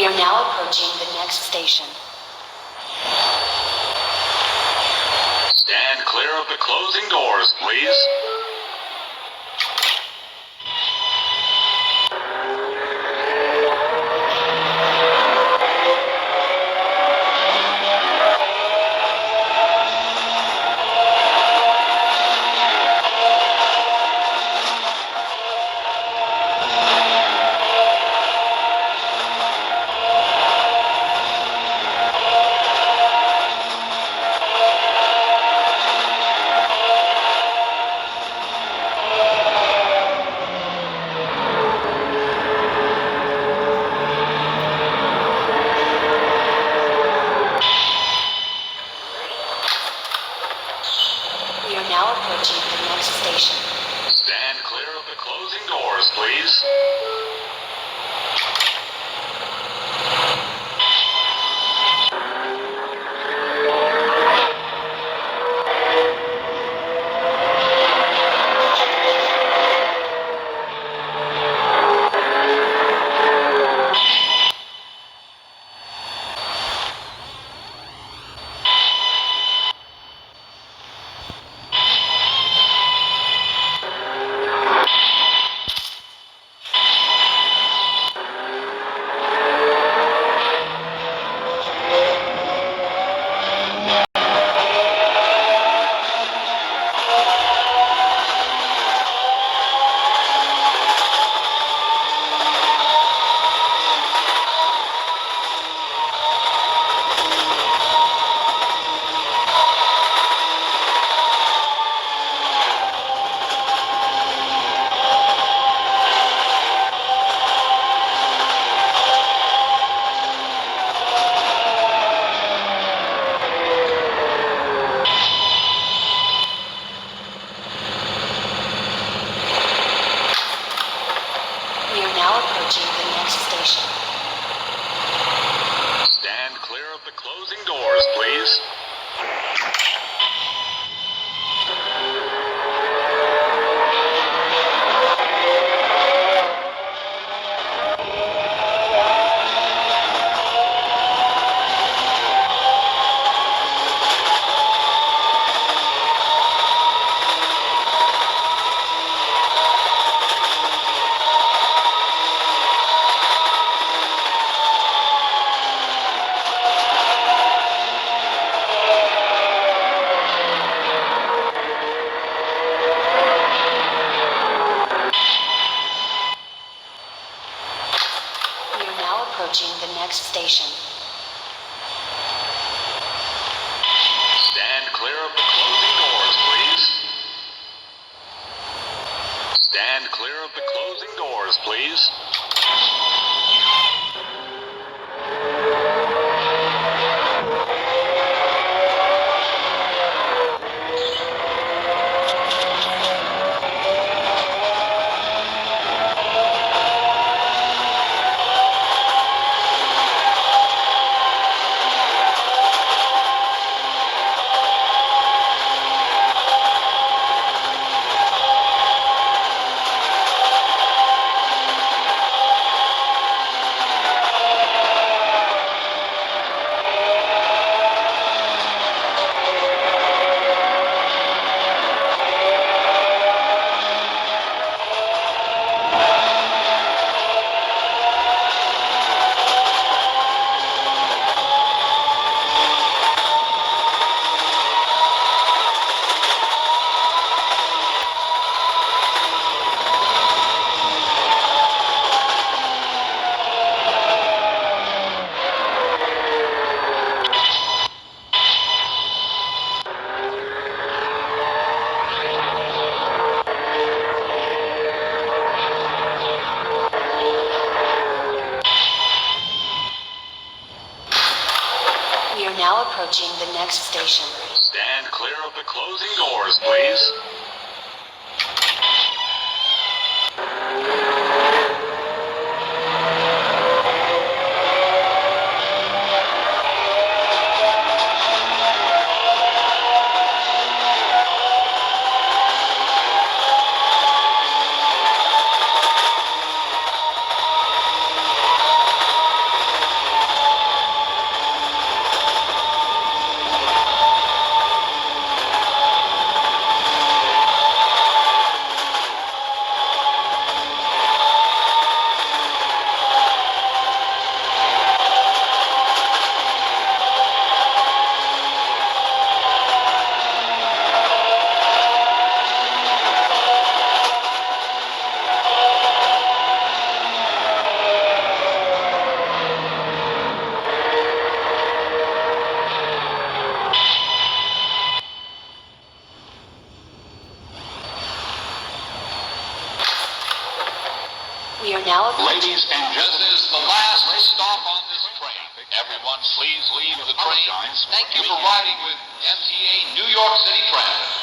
We are now approaching the next station. Stand clear of the closing doors, please. We are now approaching the next station. Stand clear of the closing doors, please. We are now approaching the next station. Stand clear of the closing doors, please. We are now approaching the next station. Stand clear of the closing doors, please. Stand clear of the closing doors, please. We are now approaching the next station. Stand clear of the closing doors, please. We are now approaching. Ladies and This gentlemen, is the last stop on this train. Everyone, please leave the train. Thank you for riding with MTA New York City Transit.